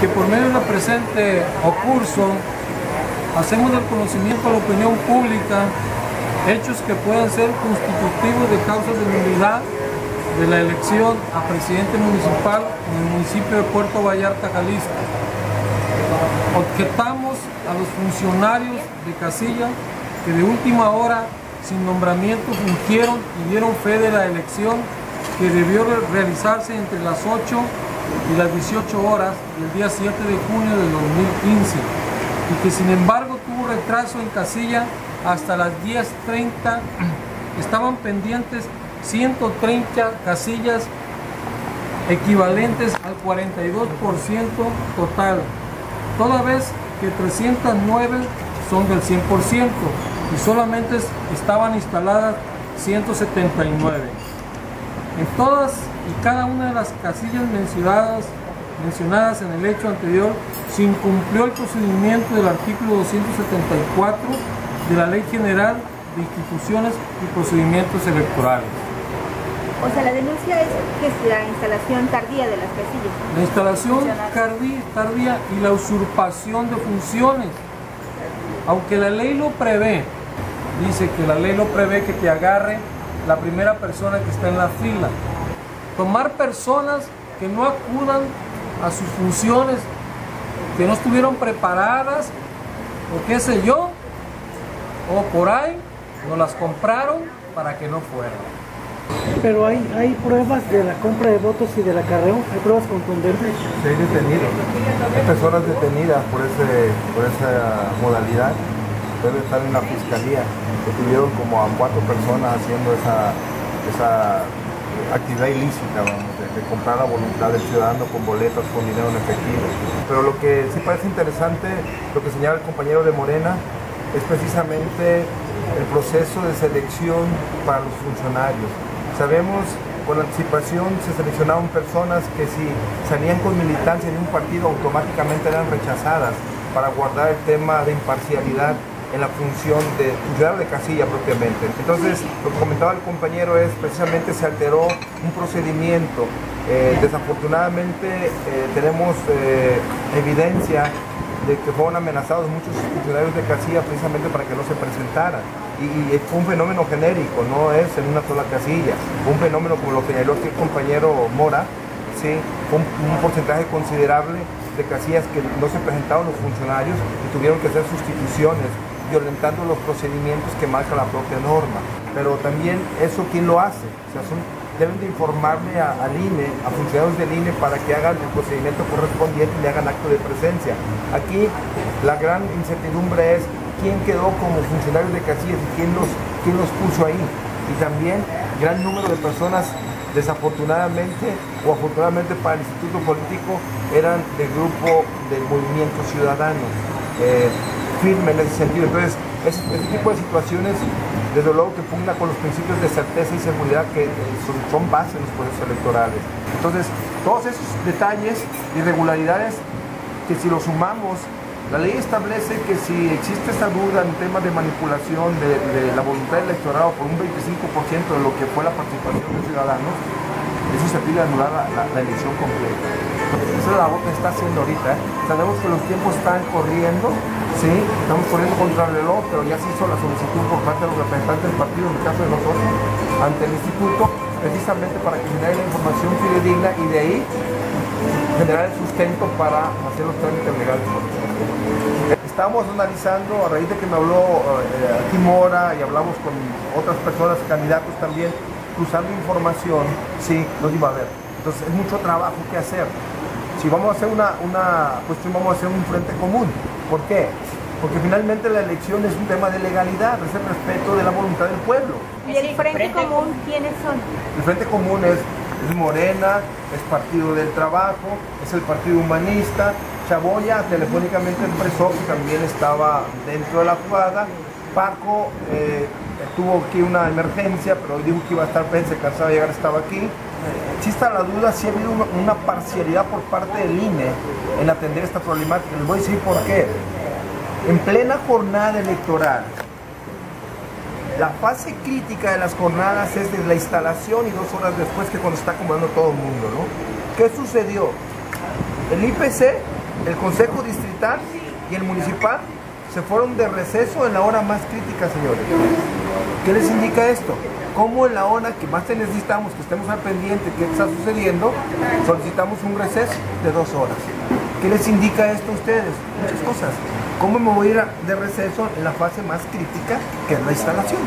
que por medio de la presente curso hacemos del conocimiento a la opinión pública hechos que puedan ser constitutivos de causas de nulidad de la elección a presidente municipal en el municipio de Puerto Vallarta, Jalisco. Objetamos a los funcionarios de casilla que de última hora, sin nombramiento, fungieron y dieron fe de la elección que debió realizarse entre las 8 y las 18 horas del día 7 de junio del 2015 y que sin embargo tuvo retraso en casilla hasta las 10:30. Estaban pendientes 130 casillas equivalentes al 42% total, toda vez que 309 son del 100% y solamente estaban instaladas 179. En todas y cada una de las casillas mencionadas en el hecho anterior se incumplió el procedimiento del artículo 274 de la Ley General de Instituciones y Procedimientos Electorales. O sea, la denuncia es que es la instalación tardía de las casillas. La instalación tardía y la usurpación de funciones. Aunque la ley lo prevé, dice que la ley lo prevé que te agarre la primera persona que está en la fila. Tomar personas que no acudan a sus funciones, que no estuvieron preparadas, o qué sé yo, o por ahí, no las compraron para que no fueran. Pero hay pruebas de la compra de votos y del acarreo, hay pruebas contundentes. Sí, hay detenidos, hay personas detenidas por esa modalidad, debe estar en la fiscalía. Detuvieron como a 4 personas haciendo esa actividad ilícita, vamos, de comprar la voluntad del ciudadano con boletas, con dinero en efectivo. Pero lo que sí parece interesante, lo que señala el compañero de Morena, es precisamente el proceso de selección para los funcionarios. Sabemos, con anticipación se seleccionaban personas que si salían con militancia en un partido automáticamente eran rechazadas para guardar el tema de imparcialidad en la función de funcionario de casilla propiamente. Entonces, lo que comentaba el compañero es precisamente se alteró un procedimiento. Desafortunadamente tenemos evidencia de que fueron amenazados muchos funcionarios de casilla precisamente para que no se presentaran. Y fue un fenómeno genérico, no es en una sola casilla. Fue un fenómeno, como lo señaló aquí el compañero Mora, ¿sí? Fue un porcentaje considerable de casillas que no se presentaron los funcionarios y tuvieron que hacer sustituciones, violentando los procedimientos que marca la propia norma. Pero también eso, ¿quién lo hace? O sea, deben de informarle al INE, a funcionarios del INE, para que hagan el procedimiento correspondiente y le hagan acto de presencia. Aquí la gran incertidumbre es quién quedó como funcionarios de casillas y quién los puso ahí. Y también gran número de personas, desafortunadamente o afortunadamente para el Instituto Político, eran del grupo del Movimiento Ciudadano, firme en ese sentido. Entonces, ese tipo de situaciones, desde luego que pugna con los principios de certeza y seguridad que son base en los procesos electorales. Entonces, todos esos detalles, irregularidades, que si los sumamos, la ley establece que si existe esa duda en temas de manipulación de la voluntad del electorado por un 25% de lo que fue la participación de ciudadanos, eso se pide anular la elección completa. Esa es la labor que se está haciendo ahorita. Sabemos que los tiempos están corriendo, ¿sí? Estamos corriendo contra el reloj, pero ya se hizo la solicitud por parte de los representantes del partido, en el caso de nosotros, ante el instituto, precisamente para que genere la información fidedigna y de ahí generar el sustento para hacer los trámites legales. Estamos analizando, a raíz de que me habló aquí Mora y hablamos con otras personas, candidatos también, cruzando información, sí, nos iba a ver. Entonces es mucho trabajo que hacer. Si vamos a hacer una cuestión, vamos a hacer un frente común. ¿Por qué? Porque finalmente la elección es un tema de legalidad, es el respeto de la voluntad del pueblo. ¿Y el frente común quiénes son? El frente común es Morena, es Partido del Trabajo, es el Partido Humanista. Chaboya telefónicamente expresó que también estaba dentro de la jugada. Paco tuvo aquí una emergencia, pero dijo que iba a estar presente, se cansaba de llegar, estaba aquí. Existe la duda si ha habido una parcialidad por parte del INE en atender esta problemática. Les voy a decir por qué. En plena jornada electoral, la fase crítica de las jornadas es desde la instalación y 2 horas después, que cuando está acomodando todo el mundo, ¿no? ¿Qué sucedió? El IPC el Consejo Distrital y el Municipal se fueron de receso en la hora más crítica, señores. ¿Qué les indica esto? Cómo en la hora que más te necesitamos, que estemos al pendiente de qué está sucediendo, solicitamos un receso de 2 horas. ¿Qué les indica esto a ustedes? Muchas cosas. ¿Cómo me voy a ir de receso en la fase más crítica, que es la instalación?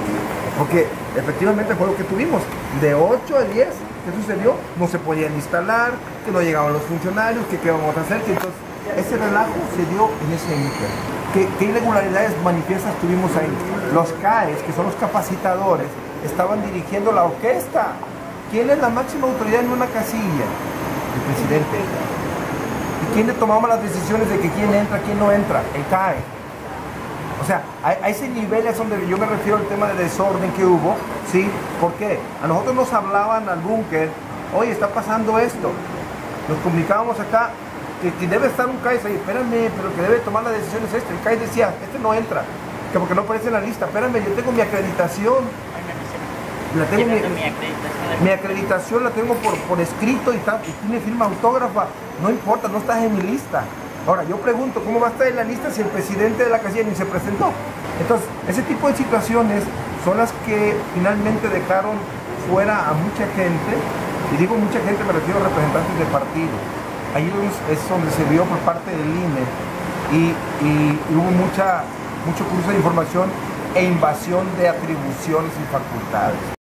Porque efectivamente fue lo que tuvimos. De 8 a 10, ¿qué sucedió? No se podían instalar, que no llegaban los funcionarios, que qué vamos a hacer. Que entonces, ese relajo se dio en ese inter. ¿Qué irregularidades manifiestas tuvimos ahí? Los CAEs, que son los capacitadores, estaban dirigiendo la orquesta. ¿Quién es la máxima autoridad en una casilla? El presidente. ¿Y quién le tomaba las decisiones de que quién entra, quién no entra? El CAE. O sea, a ese nivel es donde yo me refiero al tema de desorden que hubo, ¿sí? ¿Por qué? A nosotros nos hablaban al búnker, oye, está pasando esto. Nos comunicábamos acá que debe estar un CAE ahí, espérame, pero el que debe tomar la decisión es este. El CAE decía, este no entra, que porque no aparece en la lista. Espérame, yo tengo mi acreditación. La tengo mi acreditación la tengo por escrito y tiene firma autógrafa. No importa, no estás en mi lista. Ahora, yo pregunto, ¿cómo va a estar en la lista si el presidente de la casilla ni se presentó? Entonces, ese tipo de situaciones son las que finalmente dejaron fuera a mucha gente, y digo mucha gente, me refiero a representantes de partido. Ahí es donde se vio por parte del INE y hubo mucho cruce de información e invasión de atribuciones y facultades.